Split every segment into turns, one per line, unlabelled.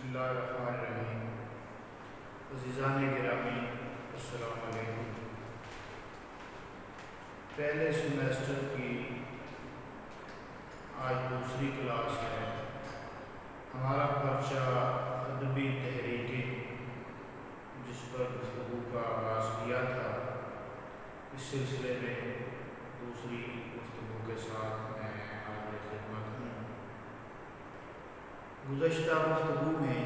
اللہ الرحمن الرحیم۔ عزیزان گرامی، السلام علیکم۔ پہلے سیمیسٹر کی آج دوسری کلاس ہے۔ ہمارا پرچہ ادبی تحریکیں جس پر گفتگو کا آغاز کیا تھا، اس سلسلے میں دوسری گفتگو کے ساتھ میں حاضر خدمت ہوں۔ گزشتہ گفتگو میں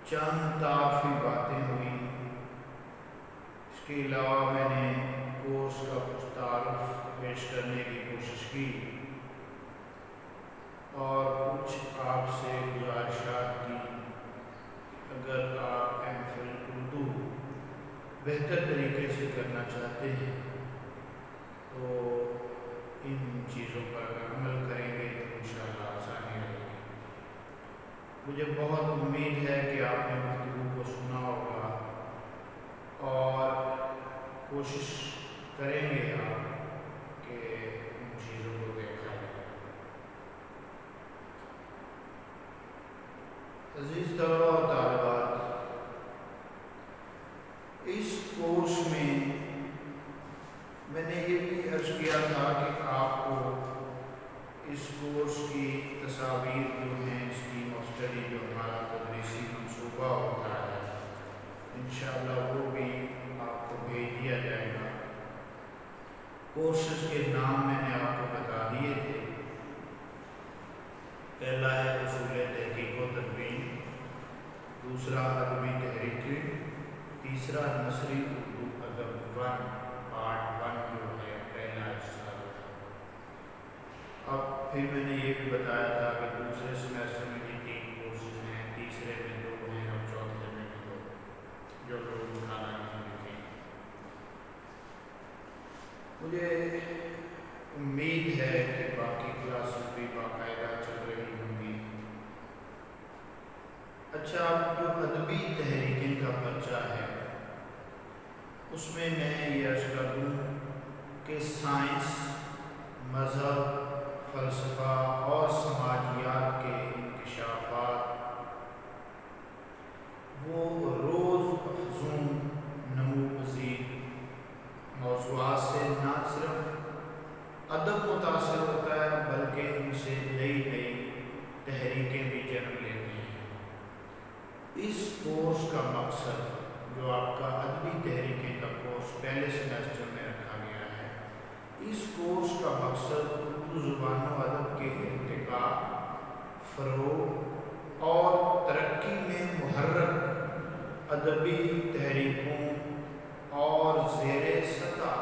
چند تعارفی باتیں ہوئیں، اس کے علاوہ میں نے کورس کا کچھ تعارف پیش کرنے کی کوشش کی اور کچھ آپ سے گزارشات کی کہ اگر آپ ایم فل اردو بہتر طریقے سے کرنا چاہتے ہیں تو ان چیزوں پر اگر عمل کریں گے تو انشاءاللہ آسانی رہے گی۔ مجھے بہت امید ہے کہ آپ نے گفتگو کو سنا ہوگا اور کوشش کریں گے آپ کہ ان چیزوں کو دیکھا جائے۔ عزیز طلباء و طالبات، اس کورس میں نے یہ بھی عرض کیا تھا کہ آپ کو اس کورس کی تصاویر جو ہیں، اس کی مفصلی جو ہمارا تدریسی منصوبہ ہوتا ہے، انشاءاللہ وہ بھی آپ کو بھیج دیا جائے گا۔ کورسز کے نام میں نے آپ کو بتا دیے تھے۔ پہلا ہے اصول تحقیق و تدوین، دوسرا ادبی تحریکیں، تیسرا نثری اردو ادب 1 پارٹ 1 جو ہے پہلا حصہ ہے۔ اب پھر میں نے یہ بھی بتایا تھا کہ دوسرے سیمیسٹر میں بھی 3 کورسز ہیں، تیسرے میں 2 ہیں اور چوتھے میں بھی 2، جو لوگ اٹھانا نہیں لکھیں۔ مجھے امید ہے کہ باقی کلاسز بھی باقاعدہ چل رہی ہوں گی۔ اچھا، اب جو ادبی تحریکیں کا پرچہ ہے، اس میں یہ عرض کر دوں کہ سائنس، مذہب، فلسفہ اور سماجیات کے انکشافات وہ روز افزوں نمو پذیر موضوعات سے نہ صرف ادب متاثر ہوتا ہے بلکہ ان سے نئی نئی تحریکیں بھی جنم لیتی ہیں۔ اس کورس کا مقصد، جو آپ کا ادبی تحریکیں کا کورس پہلے سیمیسٹر میں رکھا گیا ہے، اس کورس کا مقصد اردو زبان و ادب کے ارتقاء، فروغ اور ترقی میں محرک ادبی تحریکوں اور زیر سطح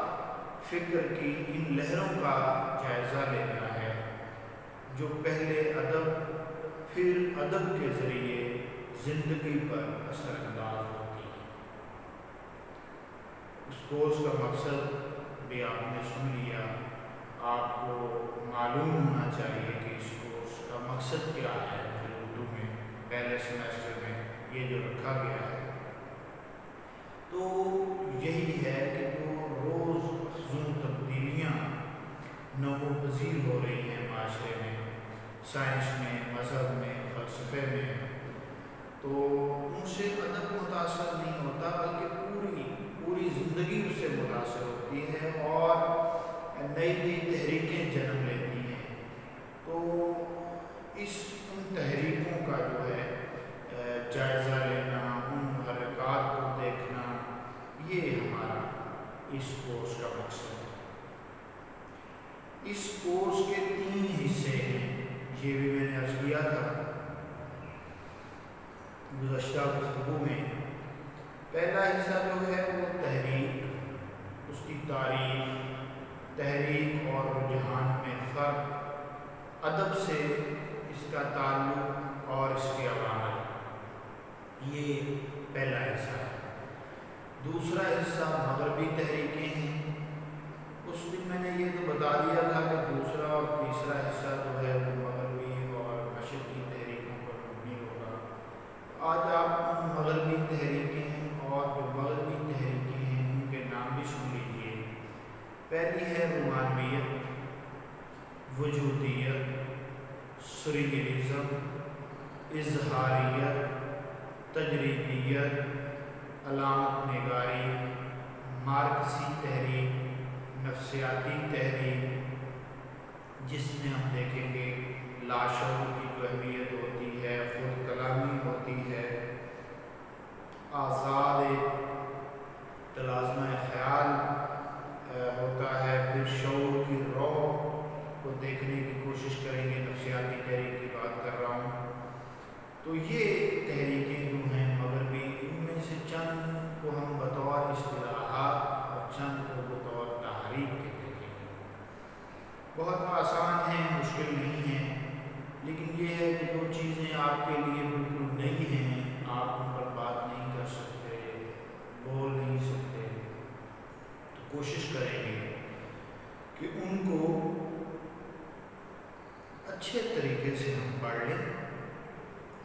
فکر کی ان لہروں کا جائزہ لینا ہے جو پہلے ادب پھر ادب کے ذریعے زندگی پر اثر انداز ہوتی ہے۔ اس کورس کا مقصد بھی آپ نے سن لیا۔ آپ کو معلوم ہونا چاہیے کہ اس کورس کا مقصد کیا ہے۔ پھر اردو میں پہلے سیمیسٹر میں یہ جو رکھا گیا ہے، تو یہی ہے کہ جو روز افزوں تبدیلیاں نمو پذیر ہو رہی ہیں معاشرے میں، سائنس میں، مذہب میں، فلسفے میں، تو ان سے ادب متاثر نہیں ہوتا بلکہ پوری زندگی اس سے متاثر ہوتی ہے اور نئی نئی تحریکیں جنم لیتی ہیں۔ تو ان تحریکوں کا جو ہے جائزہ لینا، ان محرکات کو دیکھنا، یہ ہمارا اس کورس کا مقصد ہے۔ اس کورس کے 3 حصے ہیں، یہ بھی میں نے عرض کیا تھا گزشتہ گفتگو میں۔ پہلا حصہ جو ہے وہ تحریک، اس کی تعریف، تحریک اور رجحان میں فرق، ادب سے اس کا تعلق اور اس کے عوامل، یہ پہلا حصہ ہے۔ دوسرا حصہ مغربی تحریکیں ہیں۔ اس دن میں نے یہ تو بتا دیا تھا کہ دوسرا اور تیسرا حصہ جو ہے وہ مغربی اور مشرقی تحریکوں پر مبنی ہوگا۔ آج آپ ان مغربی تحریکیں اور جو مغربی تحریکیں ہیں ان کے نام بھی سن لیجیے۔ پہلی ہے رومانویت، وجودیت، سریلزم، اظہاریت، تجریدیت، علامت نگاری، مارکسی تحریک، نفسیاتی تحریک، جس میں ہم دیکھیں گے لاشعور کی جو اہمیت ہوتی ہے، خود کلامی ہوتی ہے، آزاد تلازمہ خیال ہوتا ہے، پھر شعور کی روح کو دیکھنے کی کوشش کریں گے، نفسیاتی تحریک کی بات کر رہا ہوں۔ تو یہ تحریکیں جو ہیں مغربی، ان میں سے چند کو ہم بطور اصطلاحات اور چند کو بطور تحریک کے دیکھیں گے۔ بہت آسان ہیں، مشکل نہیں ہیں، لیکن یہ ہے کہ جو چیزیں آپ کے لیے بالکل نئی ہیں، آپ ان پر بات نہیں کر سکتے، بول نہیں سکتے، تو کوشش کریں گے کہ ان کو اچھے طریقے سے ہم پڑھ لیں،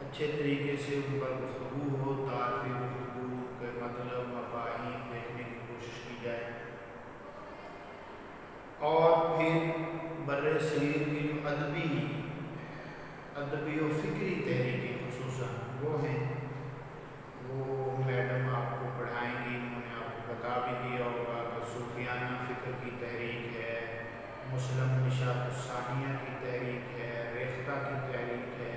اچھے طریقے سے ان پر گفتگو ہو، تعارفی گفتگو کے مطلب مفاہیم دیکھنے کی کوشش کی جائے، اور پھر بر صغیر کی جو ادبی و فکری تحریکیں خصوصاً وہ ہیں، وہ میڈم آپ کو پڑھائیں گی، انہوں نے آپ کو بتا بھی دیا ہوگا کہ صوفیانہ فکر کی تحریک ہے، مسلم نشاط الثانیہ کی تحریک ہے، ریختہ کی تحریک ہے،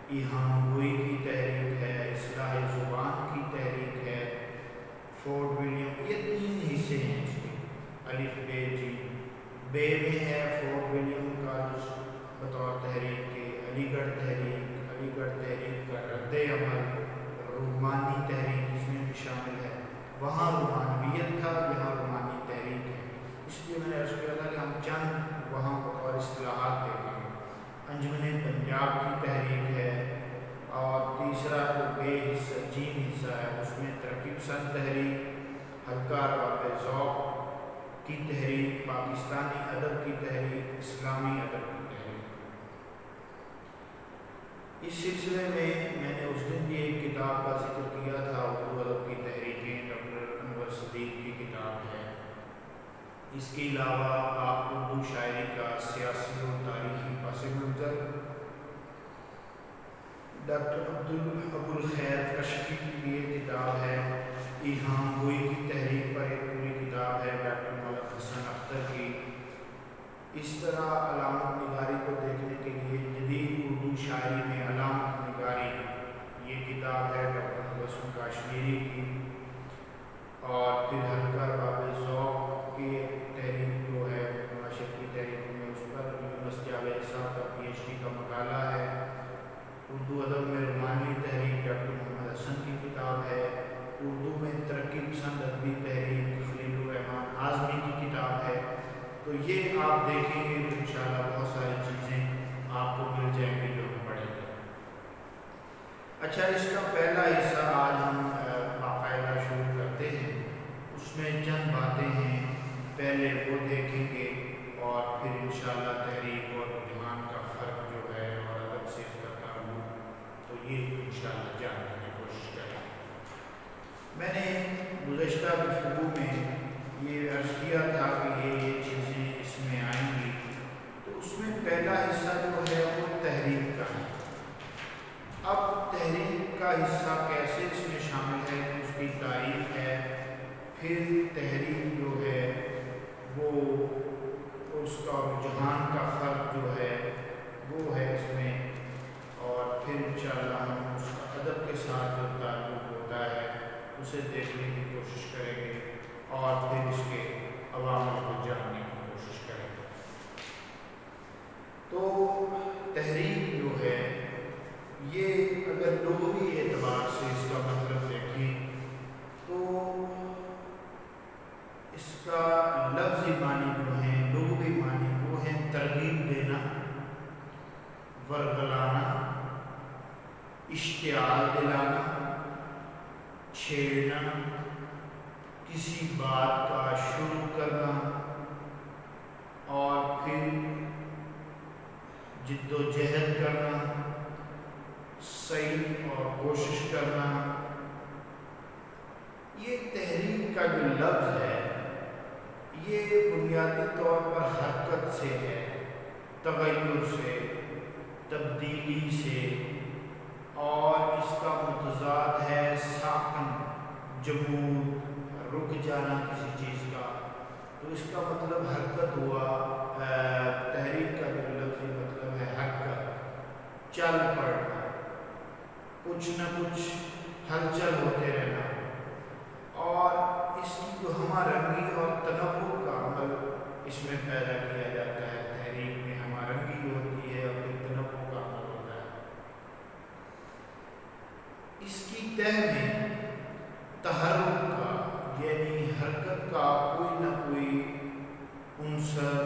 ایہام گوئی کی تحریک ہے، اصلاح زبان کی تحریک ہے، فورٹ ولیم، یہ 3 حصے ہیں اس کے، الف بے جیم۔ بے میں ہے فورٹ ولیم کالج بطور تحریک کے، علی گڑھ تحریک کا رد عمل، رومانی تحریک اس میں بھی شامل ہے، وہاں رومانویت تھا، یہاں رومانی تحریک ہے، اس لیے میں نے عرض کیا تھا کہ ہم چند وہاں بطور اصطلاحات دیکھیں گے۔ انجمن پنجاب کی تحریک ہے، اور تیسرا جو بے حصہ جیم حصہ ہے اس میں ترقی پسند تحریک، حلقہ ارباب ذوق کی تحریک، پاکستانی ادب کی تحریک، اسلامی ادب کی تحریک۔ اس سلسلے میں نے اس دن بھی ایک کتاب کا ذکر کیا تھا، اردو ادب کی تحریکیں، ڈاکٹر انور صدیق کی کتاب ہے۔ اس کے علاوہ آپ اردو شاعری کا سیاسی و تاریخی پس منظر، ڈاکٹر ابوالخیر کشفی کی یہ کتاب ہے، ایہام گوئی کی تحریک پر ایک پوری کتاب ہے ڈاکٹر ملک حسن اختر کی۔ اس طرح علامت نگاری کو دیکھنے کے لیے جدید اردو شاعری میں علامت نگاری، یہ کتاب ہے ڈاکٹر حسن کاشمیری کی، اور پھر حلقہ ارباب ذوق کی تحریک جو ہے معاشرتی تحریکوں میں، اس پر یونس جاوید صاحب کا PhD کا مقالہ ہے۔ اردو ادب میں رومانوی تحریک ڈاکٹر محمد حسن کی کتاب ہے، اردو میں ترقی پسند ادبی تحریک خلیل الرحمن اعظمی کی کتاب ہے۔ تو یہ آپ دیکھیں گے تو انشاءاللہ بہت ساری چیزیں آپ کو مل جائیں گی جو ہم پڑھیں گے۔ اچھا، اس کا پہلا حصہ آج ہم باقاعدہ شروع کرتے ہیں، اس میں چند باتیں ہیں، پہلے وہ دیکھیں گے، اور پھر انشاءاللہ تحریک اور رجحان کا فرق جو ہے اور ادب سے اس کا تعلق، تو یہ انشاءاللہ جاننے کی کوشش کریں گے۔ میں نے گزشتہ گفتگو میں یہ عرض کیا تھا کہ یہ چیزیں اس میں آئیں گی، تو اس میں پہلا حصہ جو ہے وہ تحریک کا ہے۔ اب تحریک کا حصہ کیسے اس میں شامل ہے کہ اس کی تعریف ہے، پھر تحریک جو ہے وہ اس کا رجحان کا فرق جو ہے وہ ہے اس میں، اور پھر انشاءاللہ ہم اس کا ادب کے ساتھ جو تعلق ہوتا ہے اسے دیکھنے کی کوشش کریں گے، اور پھر اس کے عوامل کو جاننے کی کوشش کریں گے۔ تو تحریک جو ہے یہ اگر لغوی اعتبار سے اس کا مطلب دیکھیں تو اس کا لفظی معنی جو ہیں، لغوی معنی وہ ہیں ترغیب دینا، ورغلانا، اشتعال دلانا، چھیڑنا، کسی بات کا شروع کرنا، اور پھر جد و جہد کرنا، صحیح اور کوشش کرنا۔ یہ تحریک کا جو لفظ ہے یہ بنیادی طور پر حرکت سے ہے، تغیر سے، تبدیلی سے، پڑنا، کچھ نہ کچھ ہلچل ہوتے رہنا، اور اس کی جو ہمہ رنگی اور تنوع کا عمل اس میں پیدا کیا جاتا ہے۔ تحریک میں ہمہ رنگی ہوتی ہے اور پھر تنوع کا عمل ہوتا ہے۔ اس کی تہ میں تحرک کا یعنی حرکت کا کوئی نہ کوئی عنصر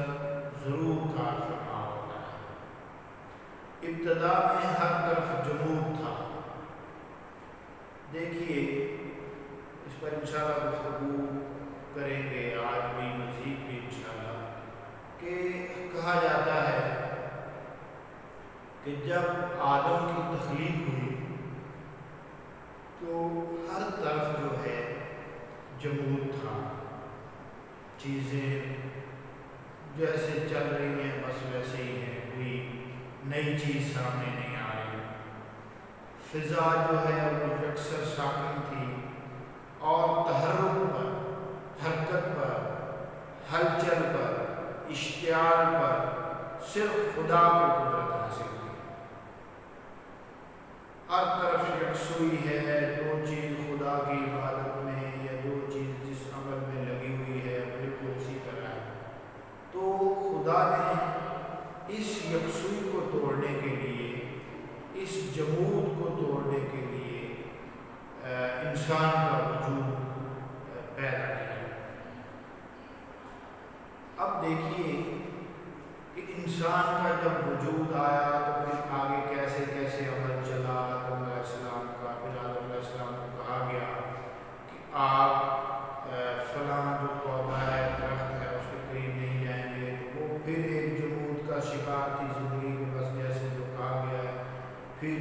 ضرور کار فرما ہوتا ہے۔ ابتدا میں ہر طرف جمود تھا۔ دیکھیے اس پر انشاءاللہ گفتگو کریں گے آج بھی، مزید بھی انشاءاللہ، کہ کہا جاتا ہے کہ جب آدم کی تخلیق ہوئی تو ہر طرف جو ہے جمود تھا، چیزیں جیسے چل رہی ہیں بس ویسے ہی ہیں، کوئی نئی چیز سامنے نہیں آ رہی۔ فضا جو ہے وہ یکسر ساکن تھی اور تحرک پر، حرکت پر، ہلچل پر، اشتعال پر صرف خدا کو قدرت حاصل تھی۔ ہر طرف یکسوئی ہے، جو چیز خدا کی عبادت میں یا جو چیز جس عمل میں لگی ہوئی ہے بالکل اسی طرح ہے۔ تو خدا نے اس یکسوئی کو توڑنے کے لیے، اس جمود کو توڑنے کے لیے انسان کا وجود پیدا کیا۔ اب دیکھیے کہ انسان کا جب وجود آیا تو پھر آگے کیسے کیسے عمل چلا آدم علیہ السلام کا۔ پھر آدم علیہ السلام کو کہا گیا کہ آپ فلاں جو پودا ہے، درخت ہے، اس کے قریب نہیں جائیں گے، تو وہ پھر ایک جمود کا شکار تھی زندگی میں، بس جیسے جو کہا گیا ہے۔ پھر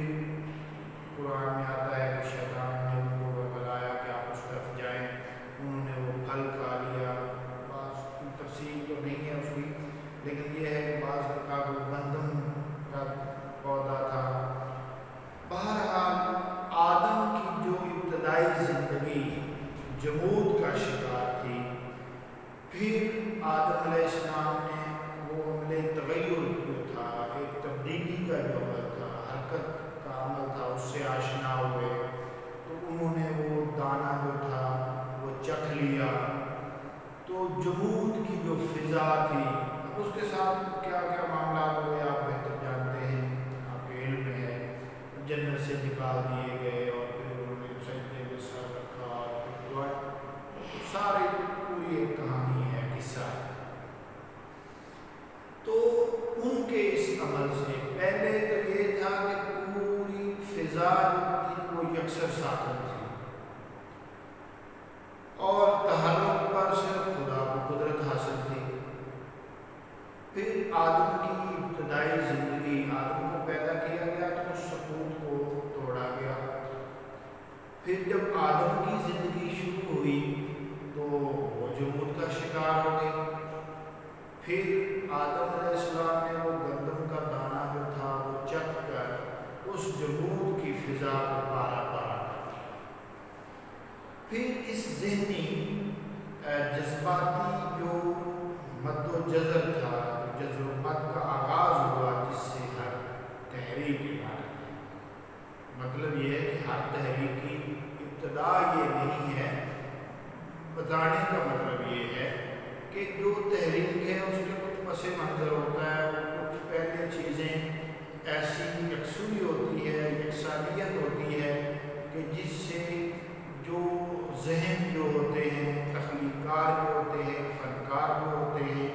قرآن میں آتا ہے کہ شیطان نے ان کو بتلایا کہ آپ اس طرف جائیں، انہوں نے وہ پھل کھا لیا۔ بعض کی تفصیل تو نہیں ہے اس کی، لیکن یہ ہے کہ بعض نے کہا کہ وہ گندم کا پودا تھا۔ بہرحال آدم کی جو ابتدائی زندگی جمود کا شکار تھی، پھر آدم علیہ السلام نے وہ عمل تغیر جو تھا، ایک تبدیلی کا جو عمل تھا، حرکت کا عمل تھا، اس سے آشنا ہوئے تو انہوں نے وہ دانہ جو تھا وہ چکھ لیا۔ تو جمود کی جو فضا تھی، اب اس کے ساتھ کیا کیا معاملات ہوئے آپ بہتر جانتے ہیں، آپ کے علم میں ہے۔ جنت سے نکال دیے گئے اور پھر انہوں نے سجدے میں سر رکھا اور پھر دعائیں، ساری پوری ایک کہانی ہے، قصہ ہے۔ تو ان کے اس عمل سے پہلے تو یہ تھا کہ پوری فضا جو تھی وہ یکسر ساکن تھی اور تحرک پر صرف خدا کو قدرت حاصل تھی۔ پھر آدم کی ابتدائی زندگی، آدم کو پیدا کیا گیا تو اس سکوت کو توڑا گیا۔ پھر جب آدم کی زندگی شروع ہوئی تو وہ جمود کا شکار ہو گئی۔ پھر آدم علیہ السلام نے وہ گندم کا دانہ جو تھا وہ چکھ کر اس جمود کی فضا کو پارا پارا کر دیا۔ پھر اس ذہنی جذباتی جو مد و جزر تھا، جو جزر و مد کا آغاز ہوا، جس سے ہر تحریک عبارت ہے۔ مطلب یہ ہے کہ ہر تحریک کی ابتدا یہ نہیں ہے، بتانے کا مطلب یہ ہے کہ جو تحریک ہے اس کے کچھ پس منظر ہوتا ہے، کچھ پہلے چیزیں ایسی یکسوئی ہوتی ہے، یکسانیت ہوتی ہے کہ جس سے جو ذہن جو ہوتے ہیں، تخلیق کار جو ہوتے ہیں، فنکار جو ہوتے ہیں،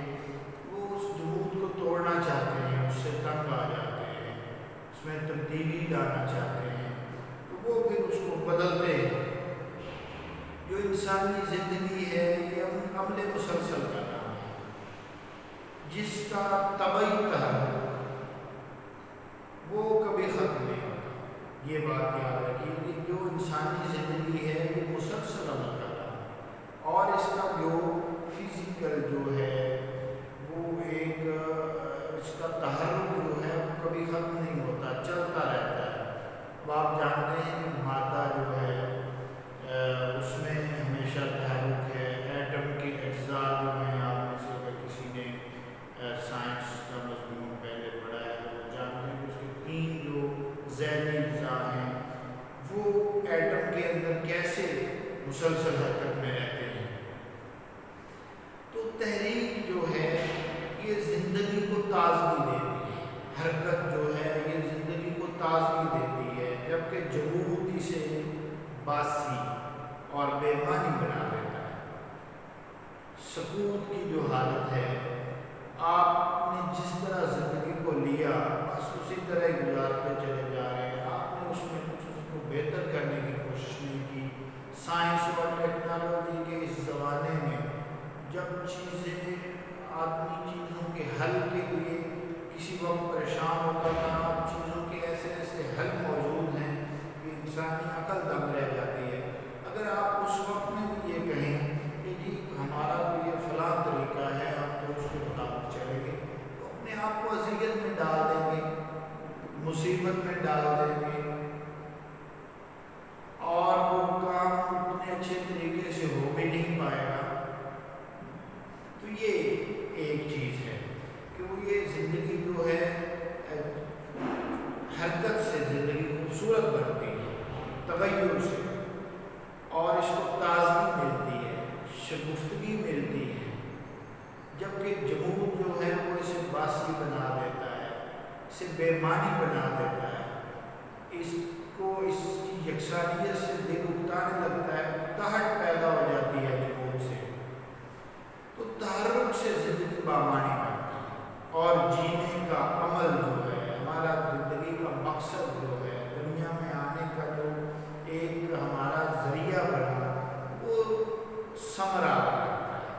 وہ اس جمود کو توڑنا چاہتے ہیں، اس سے تنگ آ جاتے ہیں، اس میں تبدیلی لانا چاہتے ہیں، تو وہ پھر اس کو بدلتے ہیں۔ جو انسانی زندگی ہے یہ عمل مسلسل کا نام ہے، جس کا طبعی تحرک وہ کبھی ختم نہیں ہوتا۔ یہ بات یاد رکھیے کہ جو انسانی زندگی ہے یہ مسلسل عمل کا نام ہے، اور اس کا جو فزیکل جو ہے وہ ایک اس کا تحرک جو ہے وہ کبھی ختم نہیں ہوتا، چلتا رہتا ہے۔ اب آپ جانتے ہیں کہ مادہ جو ہے اس میں ہمیشہ تحرک ہے۔ ایٹم کے اجزاء جو ہیں، آپ میں سے اگر کسی نے سائنس کا مضمون پہلے پڑھا ہے تو وہ جانتے ہیں کہ اس کے 3 جو ذہنی اجزاء ہیں وہ ایٹم کے اندر کیسے مسلسل حرکت میں رہتے ہیں۔ تو تحریک جو ہے یہ زندگی کو تازگی دیتی ہے، حرکت جو ہے یہ زندگی کو تازگی دیتی ہے، جبکہ جمودی سے باسی اور بے معنی بنا دیتا ہے۔ سکوت کی جو حالت ہے، آپ نے جس طرح زندگی کو لیا بس اسی طرح ہی گزارتے چلے جا رہے ہیں، آپ نے اس میں کچھ اس کو بہتر کرنے کی کوشش نہیں کی۔ سائنس اور ٹیکنالوجی کے اس زمانے میں جب چیزیں آدمی چیزوں کے حل کے لیے کسی وقت پریشان ہوتا تھا، اب چیزوں کے ایسے ایسے حل موجود ہیں کہ انسانی عقل دنگ رہ جاتی ہے۔ اگر آپ اس وقت میں بھی یہ کہیں کہ جی ہمارا تو یہ فلاں طریقہ ہے، ہم تو اس کے مطابق چلیں گے، تو اپنے آپ کو اذیت میں ڈال دیں گے، مصیبت میں ڈال دیں گے، اور وہ کام اتنے اچھے طریقے سے ہو بھی نہیں پائے گا۔ تو یہ ایک چیز ہے کہ وہ یہ زندگی جو ہے حرکت سے زندگی خوبصورت بنتی ہے، تغیر سے، اور اس کو تازگی ملتی ہے، شگفتگی ملتی ہے، جبکہ جمود جو ہے وہ اسے باسی بنا دیتا ہے، اسے بے معنی بنا دیتا ہے، اس کو اس کی یکسانیت سے دل اکتانے لگتا ہے، اکتاہٹ پیدا ہو جاتی ہے جمود سے۔ تو تحرک سے زندگی بامعنی بنتی ہے، اور جینے کا عمل جو ہے، ہمارا زندگی کا مقصد جو ہے، دنیا میں آنے کا جو ایک ہمارا ذریعہ بنا، وہ ثمرہ کرتا ہے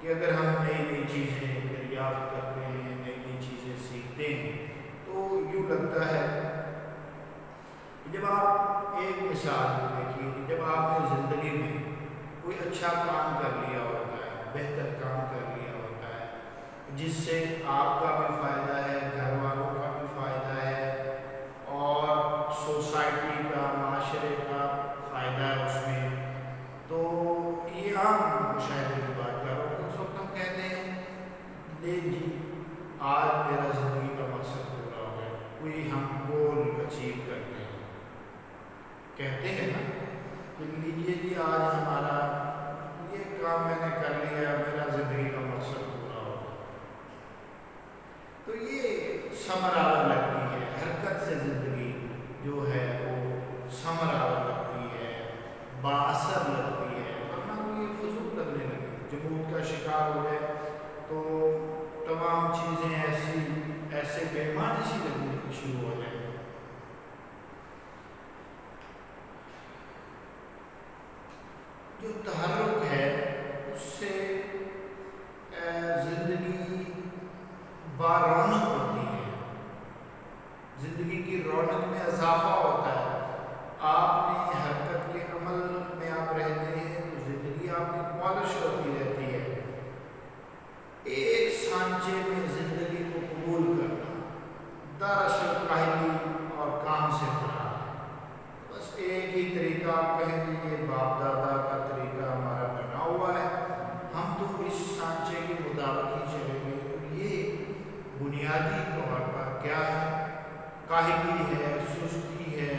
کہ اگر ہم نئی نئی چیزیں دریافت کرتے ہیں، نئی نئی چیزیں سیکھتے ہیں، تو یوں لگتا ہے کہ جب آپ ایک مثال دیکھیے کہ جب آپ نے زندگی میں کوئی اچھا کام کر لیا ہوتا ہے، بہتر کام کر لیا ہوتا ہے، جس سے آپ کا بھی فائدہ ہے، گھر والوں کا بھی فائدہ ہے، اور سوسائٹی کا، معاشرے کا فائدہ ہے اس میں، تو یہ عام مشاہدے کی بات کر رہا ہوں۔ اس وقت ہم کہتے ہیں لے جی آج میرا زندگی کا مقصد پورا ہو گیا، کوئی ہم گول اچیو کرتے ہیں، کہتے ہیں نا کہ لیجیے جی آج ہمارا یہ کام میں نے کر لیا، میرا زندگی کا مقصد پورا ہو گیا۔ تو یہ ثمرآور لگتی ہے، حرکت سے زندگی جو ہے وہ ثمرآور لگتی ہے، بااثر لگتی ہے، ورنہ تو یہ فضول لگنے لگی، جمود کا شکار ہو گئے تو تمام چیزیں ایسے بے معنی سی لگنی شروع ہو جائیں۔ جو تحرک ہے اس سے زندگی بارونق ہوتی ہے، زندگی کی رونق میں اضافہ ہوتا ہے۔ آپ نے حرکت کے عمل میں آپ رہتے ہیں تو زندگی آپ کی پالش ہوتی رہتی ہے۔ ایک سانچے میں زندگی کو قبول کرنا دراصل کاہلی اور کام سے فرار ہے۔ بس ایک ہی طریقہ آپ کہیں گے یہ باپ دادا کا طریقہ ہمارا بنا ہوا ہے، ہم تو اس سانچے کے مطابق ہی چلیں گے۔ تو یہ بنیادی طور پر کیا ہے؟ کاہلی ہے، سستی ہے،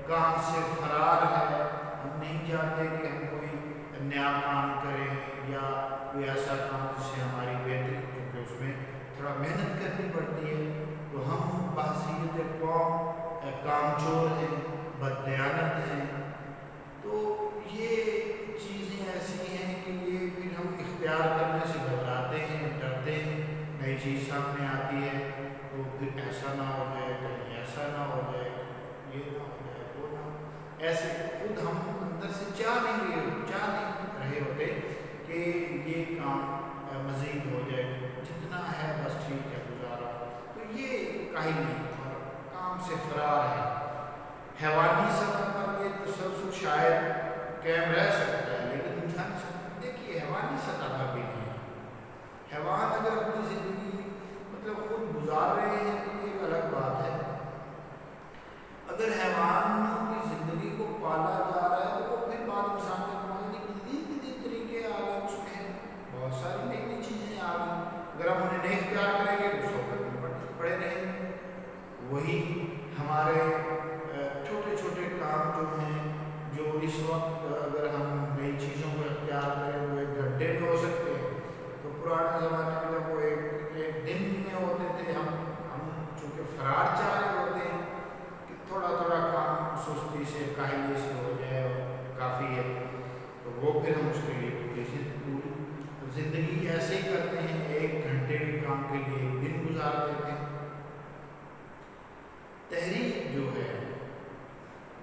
کام سے فرار ہے۔ ہم نہیں چاہتے کہ ہم کوئی نیا کام کریں یا کوئی ایسا کام جس سے ہماری بہتری، کیونکہ اس میں تھوڑا محنت کرنی پڑتی ہے، تو ہم بحثیت قوم کام چور ہیں، بددیانت ہیں۔ تو یہ چیزیں ایسی ہیں کہ یہ پھر ہم اختیار کرنے سے گھبراتے ہیں، ڈرتے ہیں، نئی چیز سامنے آتی ہے تو پھر ایسا نہ ہو جائے، کہیں ایسا نہ ہو جائے، یہ نہ ہو جائے، وہ نہ ہو، ایسے خود ہم اندر سے چاہ نہیں رہے ہوتے کہ یہ کام مزید ہو جائے، جتنا ہے بس ٹھیک ہے گزارا۔ تو یہ کاہلی اور کام سے فرار ہے۔ حیوانی سطح پر یہ تسلسل شاید قائم رہ سکتا ہے، لیکن انسانی سطح پر دیکھیے حیوانی سطح پر بھی نہیں ہے۔ حیوان اگر اپنی زندگی خود گزار رہے ہیں تو یہ ایک الگ بات ہے۔ اگر حیوان کی زندگی کو پالا جا رہا ہے تو وہ پھر بات انسان کے پاس نئی طریقے آ گئے، اس میں بہت ساری نئی نئی چیزیں آ گئی۔ اگر ہم انہیں نہیں اختیار کریں گے تو صحبت میں پڑے رہیں گے۔ وہی ہمارے اس وقت اگر ہم نئی چیزوں کو اختیار کریں وہ ایک گھنٹے میں ہو سکتے ہیں، تو پرانے زمانے میں جب وہ ایک دن میں ہوتے تھے، ہم چونکہ فرار چاہ رہے ہوتے ہیں کہ تھوڑا تھوڑا کام سستی سے کاہلی سے ہو جائے اور کافی ہے، تو وہ پھر ہم اس کے لیے پوری زندگی ایسے ہی کرتے ہیں، ایک گھنٹے کے کام کے لیے ایک دن گزار دیتے ہیں۔ تحریک جو ہے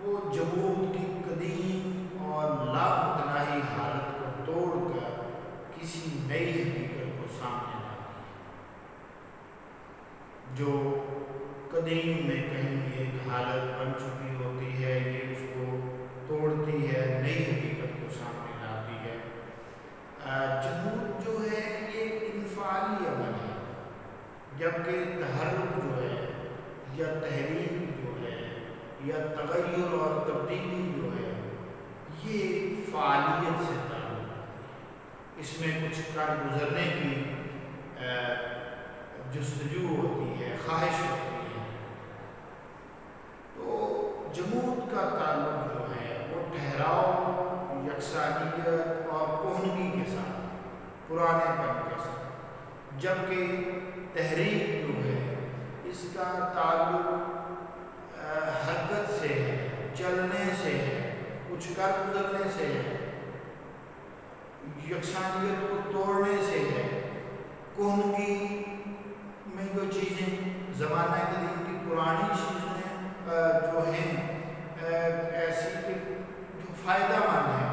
وہ جمود کی قدیم اور لامتناہی حالت کو توڑ کر کسی نئی حقیقت کو سامنے لاتی ہے، جو قدیم میں کہیں ایک حالت بن چکی ہوتی ہے، یہ اس کو توڑتی ہے، نئی حقیقت کو سامنے لاتی ہے۔ جمود جو ہے یہ ایک انفعالی عمل ہے، جبکہ تحرک جو ہے یا تحریک جو ہے یا تغیر اور تبدیلی جو ہے یہ فعالیت سے تعلق ہے، اس میں کچھ کر گزرنے کی جستجو ہوتی ہے، خواہش ہوتی ہے۔ تو جمود کا تعلق جو ہے وہ ٹھہراؤ، یکسانیت اور کہنگی کے ساتھ، پرانے پن کے ساتھ، جبکہ تحریک جو ہے اس کا تعلق حرکت سے ہے، چلنے سے ہے، کچھ کر گزرنے سے ہے، یکسانیت کو توڑنے سے ہے، کہنگی میں جو چیزیں زمانہ قدیم کی پرانی چیزیں جو ہیں ایسی کہ جو فائدہ مند ہیں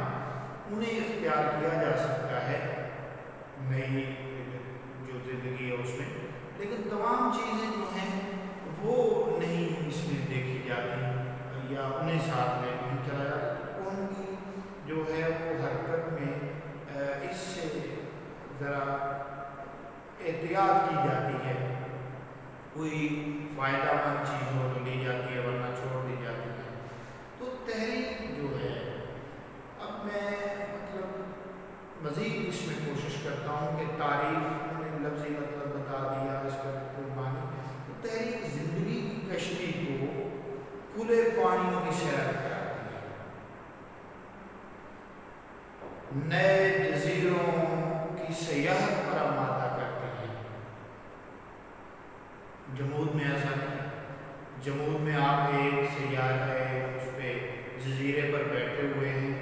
انہیں اختیار کیا جا سکتا ہے نئی جو زندگی ہے اس میں، لیکن تمام چیزیں جو ہیں وہ نہیں اس میں دیکھی جاتی یا انہیں ساتھ لے نہیں چلا جاتا۔ کہنگی جو ہے وہ حرکت میں اس سے ذرا احتیاط کی جاتی ہے، کوئی فائدہ مند چیز ہو تو لی جاتی ہے ورنہ چھوڑ دی جاتی ہے۔ تو تحریک جو ہے، اب میں مزید اس میں کوشش کرتا ہوں کہ تعریف میں نے لفظی مطلب بتا دیا، اس کا مطلب معنی۔ تو تحریک زندگی کی کشتی کو کھلے پانیوں کی سیر کراتی ہے، نئے جزیروں کی سیاحت پر آمادہ کرتی ہے۔ جمود میں ایسا نہیں ہے، جمود میں آپ ایک سیاح ہے، اس پہ جزیرے پر بیٹھے ہوئے ہیں،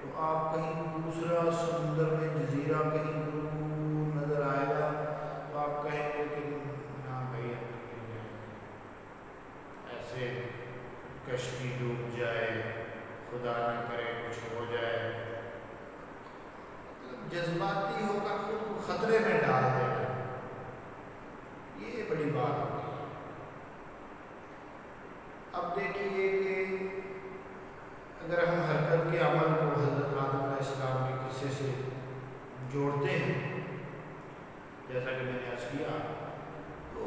تو آپ کہیں دوسرا سمندر میں جزیرہ کہیں دور نظر آئے گا تو آپ کہیں گے کہ نا بھائی ایسے کشتی ڈوب جائے، خدا نہ کرے کچھ ہو جائے، جذباتی ہو کر خود کو خطرے میں ڈال دینا، یہ بڑی بات ہوتی ہے۔ اب دیکھیے کہ اگر ہم حرکت کے عمل کو حضرت آدم علیہ السلام کے قصے سے جوڑتے ہیں، جیسا کہ میں نے عرض کیا، تو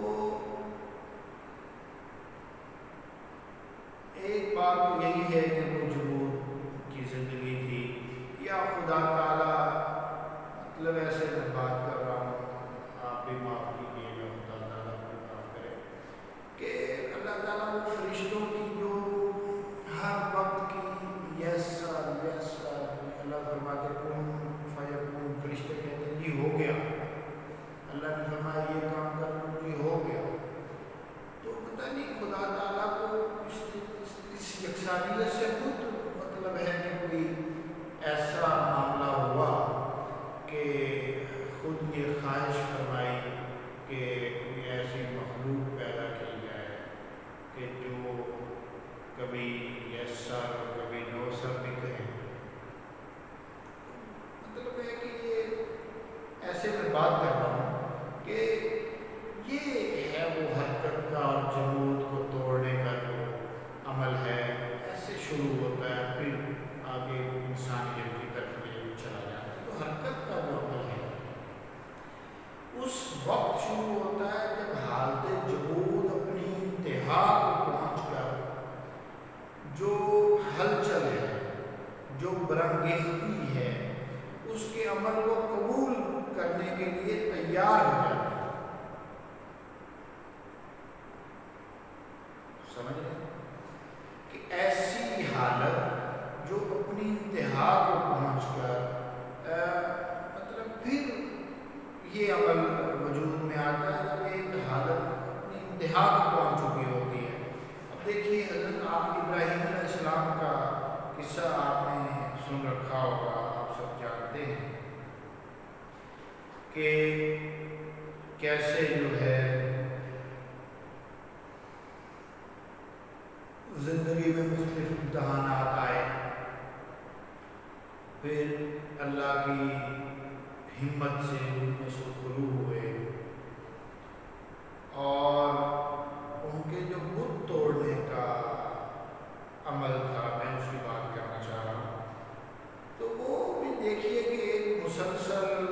ایک بات تو یہی ہے کہ وہ جمود کی زندگی تھی، یا خدا تعالیٰ ایسے میں بات کر رہا ہوں، آپ بھی معاف کیجیے گا، خدا تعالیٰ بھی معاف کرے، کہ اللہ تعالیٰ وہ فرشتوں کی جو ہر وقت کی یس سر یس سر، اللہ فرماتے کن فیکون، فرشتے کہتے ہیں جی ہو گیا، اللہ نے فرمایا یہ کام کر لو جی ہو گیا۔ تو پتہ نہیں خدا تعالیٰ کو اس یکسانیت سے خود مطلب ہے کہ کوئی ایسا معاملہ ہوا کہ خود یہ خواہش فرمائی کہ کوئی ایسی مخلوق پیدا کی جائے کہ جو کبھی یس سر اور کبھی نو سر بھی کہے۔ مطلب ہے کہ یہ ایسے میں بات کر رہا ہوں کہ یہ ہے وہ حرکت کا اور جمود کو توڑنے کا جو عمل ہے، ایسے شروع ہوتا ہے، پھر آگے انسانیت کی طرف یہ چلا جاتا ہے۔ تو حرکت کا جو عمل ہے اس وقت شروع ہوتا ہے جب حالت جمود اپنی انتہا کو پہنچ کر جو ہلچل ہے، جو برانگیختی ہے، اس کے عمل کو قبول کرنے کے لیے تیار ہو جاتا ہے۔ سمجھ رہے ہیں کہ ایسی حالت جو اپنی ابراہیم علیہ السلام کا قصہ آپ نے سن رکھا ہوگا، آپ سب جانتے ہیں کہ کیسے جو ہے زندگی میں مختلف امتحانات آئے، پھر اللہ کی ہمت سے ان میں سرخرو ہوئے اور ان کے جو بت توڑنے کا عمل تھا، میں اس کی بات کرنا چاہ رہا ہوں، تو وہ بھی دیکھیے کہ ایک مسلسل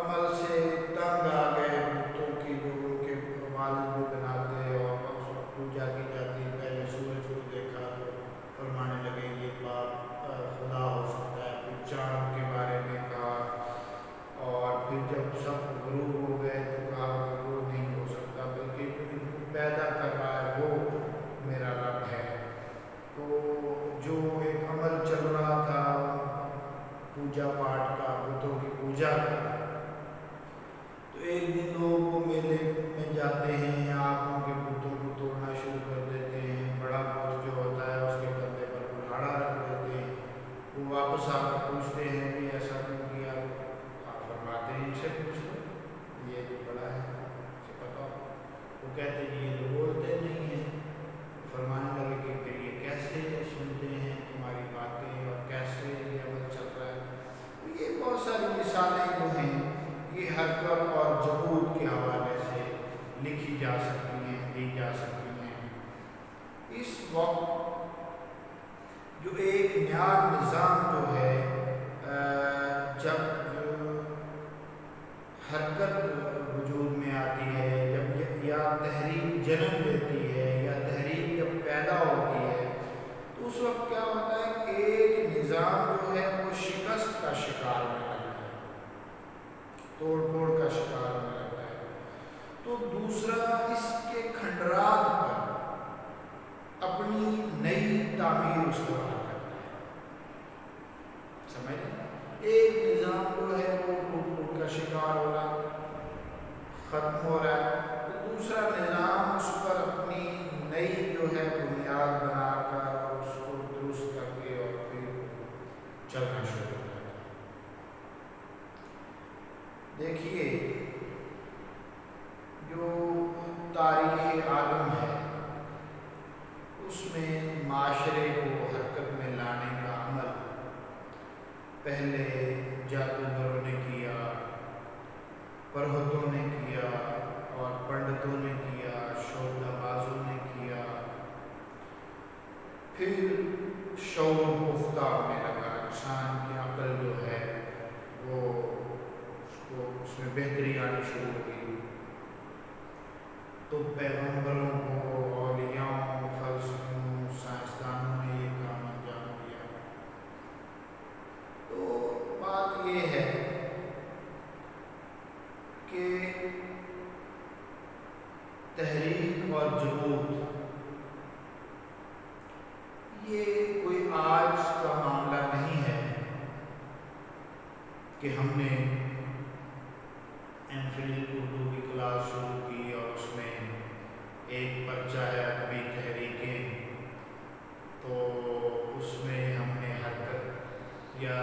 عمل سے تنگ آ گئے بتوں کی جو ان کے والد بھی بناتے اور اس وقت پوجا کی جاتی، پہلے سورج کو دیکھا تو فرمانے لگے یہ بات خدا ہو سکتا ہے، پھر چاند کے بارے میں کہا، اور پھر جب سب غروب ہو گئے تو کہا کہ وہ نہیں ہو سکتا، بلکہ جو ان کو پیدا کر رہا ہے وہ میرا رب ہے۔ تو جو ایک عمل چل رہا تھا پوجا پاٹ کا، بتوں کی پوجا کا، تو ایک دن لوگ وہ میلے میں جاتے ہیں، آپ ان کے بتوں کو توڑنا شروع کر دیتے ہیں، بڑا بت جو ہوتا ہے اس کے کندھے پر کلاڑا رکھ دیتے ہیں، وہ واپس آ کر پوچھتے ہیں کہ ایسا کیوں کیا؟ آپ فرماتے ہیں ان سے پوچھ لو، یہ جو بڑا ہے اسے پتا ہو۔ وہ کہتے ہیں یہ تو بولتے نہیں ہیں۔ فرمانے لگے کہ پھر یہ کیسے سنتے ہیں تمہاری باتیں اور کیسے یہ عمل چل رہا ہے؟ یہ بہت ساری مثالیں جو ہیں یہ حرکت اور جبوت کے حوالے سے لکھی جا سکتی ہیں، دی جا سکتی ہیں۔ اس وقت جو ایک نیا نظام جو ہے جب حرکت وجود میں آتی ہے، جب یا تحریک جنم لیتی ہے یا تحریک جب پیدا ہوتی ہے، تو اس وقت کیا ہوتا ہے کہ ایک نظام جو ہے وہ شکست کا شکار ہونے لگتا ہے، توڑ پھوڑ کا شکار ہونے لگتا ہے، تو دوسرا اس کے کھنڈرات پر اپنی نئی تعمیر استوار کرتا ہے۔ سمجھ رہے؟ ایک نظام جو ہے وہ ٹوٹ پھوٹ کا شکار ہو رہا ہے، ختم ہو رہا ہے، تو دوسرا نظام اس پر اپنی نئی جو ہے بنیاد بنا کر اور اس کو درست کر کے اور پھر چلنا شروع ہو جاتا ہے۔ دیکھیے جو تاریخ عالم ہے اس میں معاشرے کو حرکت میں لانے کا عمل پہلے جادوگروں نے کیا، پرہتوں نے کیا اور پنڈتوں نے کیا، شعبدہ بازوں نے کیا، پھر شعور پختہ ہونے لگا، انسان کی عقل جو ہے وہ اس میں بہتری آنی شروع ہوئی، تو پیغمبروں کو، اولیاءوں، فلسفیوں، سائنسدانوں نے یہ کام انجام دیا۔ تو بات یہ ہے کہ تحریک اور جمود یہ کوئی آج کا معاملہ نہیں ہے کہ ہم نے ایم فل اردو کی کلاس شروع کی اور اس میں ایک پرچہ ہے ادبی تحریکیں، تو اس میں ہم نے حرکت یا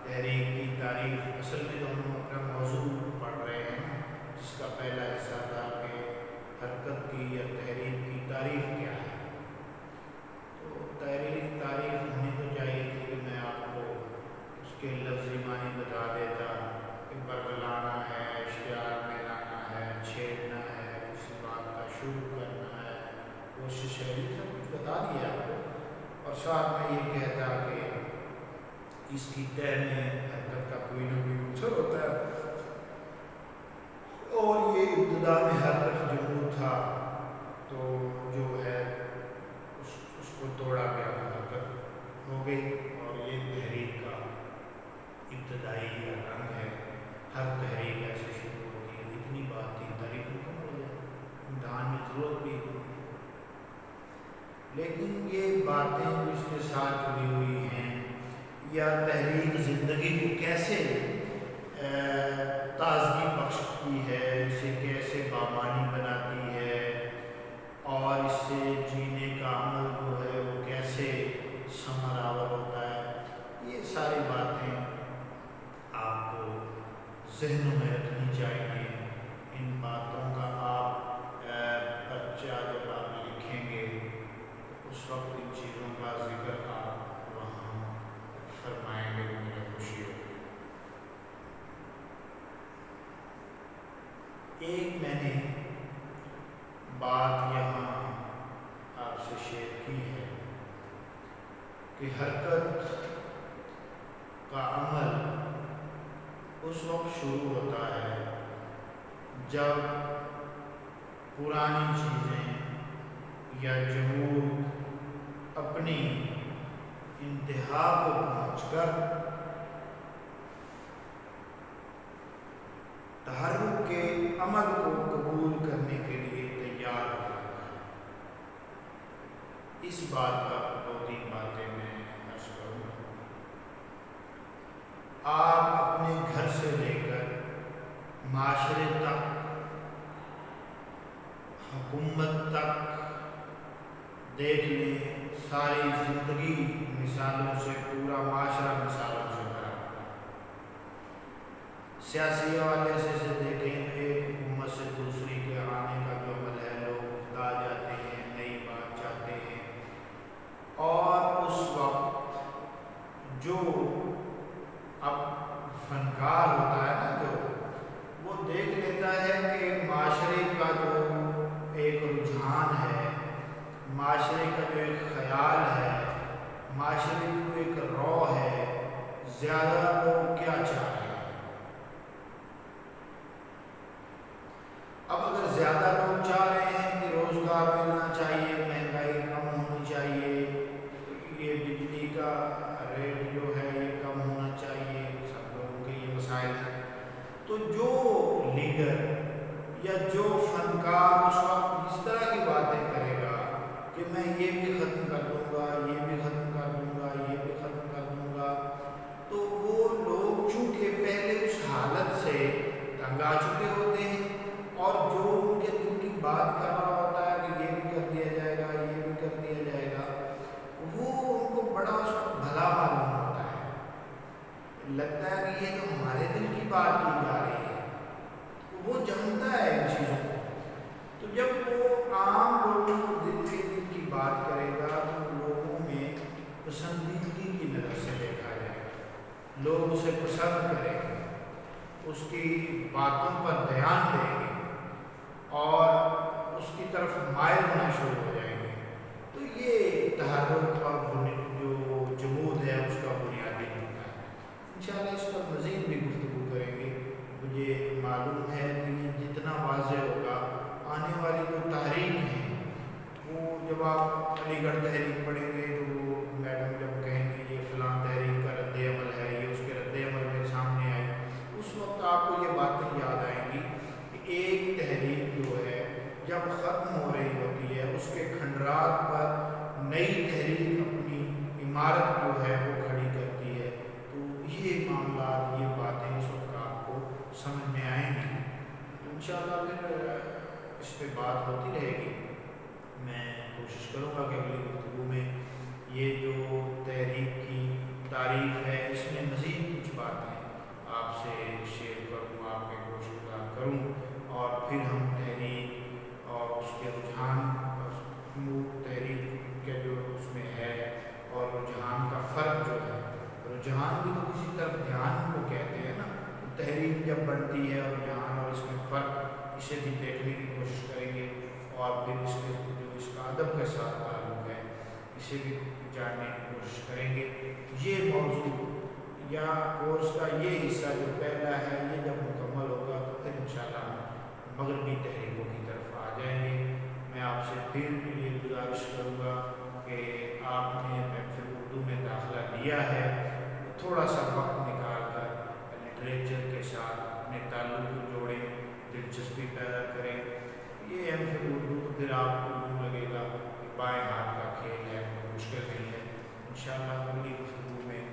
تحریک کی تعریف، اصل میں تو ہم اپنا موضوع پڑھ رہے ہیں جس کا پہلا حصہ تھا کہ حرکت کی یا تحریک کی تعریف کیا ہے، تو تعریف ہونی تو چاہیے تھی کہ میں آپ کو اس کے لفظی معنی بتا دیتا کہ برگلانا ہے، اشتعال میں لانا ہے، چھیڑنا ہے، کسی بات کا شروع کرنا ہے، کوشش ہے، یہ سب کچھ بتا دیا آپ کو، اور ساتھ میں یہ کہتا کہ اس کی تہ میں حرکت کا کوئی نہ کوئی عنصر ہوتا ہے، اور یہ ابتدا میں ہر طرف جمود تھا، تو جو ہے اس کو توڑا گیا تو حرکت ہو گئی، اور یہ تحریک کا ابتدائی رنگ ہے۔ ہر تحریک ایسے شروع ہوتی ہے، اتنی بات تھی، تاریخ مکمل ہو جائے، امتحان میں ضرورت بھی ہوتی ہے، لیکن یہ باتیں جو اس کے ساتھ جڑی ہوئی ہیں یا تحریک زندگی کو کیسے تازگی بخشتی ہے، اسے کیسے بامانی بناتی ہے، اور اس سے جینے کا عمل جو ہے وہ ذہنوں میں رکھنی چاہیے۔ ان باتوں کا آپ پرچہ جب آپ لکھیں گے تو اس وقت ان چیزوں کا ذکر آپ وہاں فرمائیں گے تو مجھے خوشی ہوگی۔ ایک میں نے بات یہاں آپ سے شیئر کی ہے کہ حرکت کا عمل اس وقت شروع ہوتا ہے جب پرانی چیزیں یا جمود اپنی انتہا کو پہنچ کر تحرک کے عمل کو قبول کرنے کے لیے تیار ہو جاتا ہے۔ اس بات پر دو تین باتیں میں عرض کروں گا۔ آپ اپنے گھر سے لے کر معاشرے تک، حکومت تک دیکھ لیں، ساری زندگی مثالوں سے، پورا معاشرہ مثالوں سے بھرا ہوا ہے۔ سیاسی حوالے سے دیکھیں، ایک حکومت سے دوسری کے آنے کا جو عمل ہے، لوگ اکتا جاتے ہیں، نئی بات چاہتے ہیں، اور اس وقت جو اب فنکار ہوتا ہے نا، جو وہ دیکھ لیتا ہے کہ معاشرے کا جو ایک رجحان ہے، معاشرے کا جو ایک خیال ہے، معاشرے کی جو ایک رو ہے، زیادہ لوگ کیا چاہ رہے ہیں۔ اب اگر زیادہ لوگ چاہ رہے ہیں کہ روزگار ملنا چاہیے، مہنگائی کم ہونی چاہیے، یہ بجلی کا ریٹ جو ہے یہ کم ہونا چاہیے، سب لوگوں کے یہ مسائل ہیں، تو جو لیڈر یا جو فنکار اس وقت اس طرح کی باتیں کرے گا کہ میں یہ بھی ختم کر دوں گا، یہ بھی ختم کر دوں گا، یہ بھی ختم کر دوں گا، تو وہ لوگ چونکہ پہلے اس حالت سے تنگ آ چکے ہوتے ہیں، اور جو ان کے دل کی بات کر رہا ہوتا ہے کہ یہ بھی کر دیا جائے گا، یہ بھی کر دیا جائے گا، وہ ان کو بڑا اس وقت بھلا معلوم ہوتا ہے، لگتا ہے کہ یہ تو ہمارے دل کی بات کی جا رہی ہے، وہ جانتا ہے ان چیزوں کو۔ تو جب وہ عام لوگوں کو دل کی بات کرے گا تو لوگوں میں پسندیدگی کی نظر سے دیکھا جائے گا، لوگ اسے پسند کریں گے، اس کی باتوں پر دھیان دیں گے اور اس کی طرف مائل ہونا شروع ہو جائیں گے۔ تو یہ تحرک اور جو جمود ہے اس کا بنیادی ہوتا ہے۔ انشاءاللہ اس پر مزید بھی گفتگو کریں گے۔ مجھے معلوم ہے کہ یہ جتنا واضح ہوگا، آنے والی جو تحریک ہیں وہ جب آپ علی گڑھ تحریک پڑھیں گے تو وہ میڈم جب کہیں گے یہ فلاں تحریک کا رد عمل ہے، یہ اس کے رد عمل میں سامنے آئی، اس وقت آپ کو یہ باتیں یاد آئیں گی کہ ایک تحریک جو ہے جب ختم ہو رہی ہوتی ہے، اس کے کھنڈرات پر نئی تحریک اپنی عمارت جو ہے وہ کھڑی کرتی ہے۔ تو یہ معاملات، یہ باتیں اس وقت آپ کو سمجھ میں آئیں گی۔ تو انشاءاللہ پھر اس پہ بات ہوتی رہے گی۔ میں کوشش کروں گا کہ اگلی گفتگو میں یہ جو تحریک کی تعریف ہے اس میں مزید کچھ باتیں آپ سے شیئر کروں، آپ کے گوشت گزار کروں، اور پھر ہم تحریک اور اس کے رجحان، تحریک کے جو اس میں ہے اور رجحان کا فرق جو ہے، رجحان بھی تو کسی طرف دھیان کو کہتے ہیں نا، تحریک جب بنتی ہے اور رجحان اور اس میں فرق، اسے بھی دیکھنے کی کوشش کریں گے، اور پھر اس کے جو اس کا ادب کے ساتھ تعلق ہے اسے بھی جاننے کی کوشش کریں گے۔ یہ موضوع یا کورس کا یہ حصہ جو پہلا ہے، یہ جب مکمل ہوگا تو پھر انشاءاللہ ہم مغربی تحریکوں کی طرف آ جائیں گے۔ میں آپ سے پھر یہ گزارش کروں گا کہ آپ نے محفل اردو میں داخلہ لیا ہے، تھوڑا سا وقت نکال کر لٹریچر کے ساتھ اپنے تعلق کو جوڑیں، دلچسپی پیدا کریں۔ یہ محفل اردو تو پھر آپ کو یوں لگے گا کہ بائیں ہاتھ کا کھیل ہے، کوئی مشکل نہیں ہے۔ انشاءاللہ اگلی گفتگو میں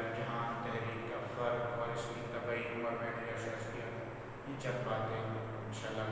رجحان، تحریک کا فرق اور اس کی طبعی عمر میں نے جیسے عرض کیا تھا، یہ چند باتیں انشاءاللہ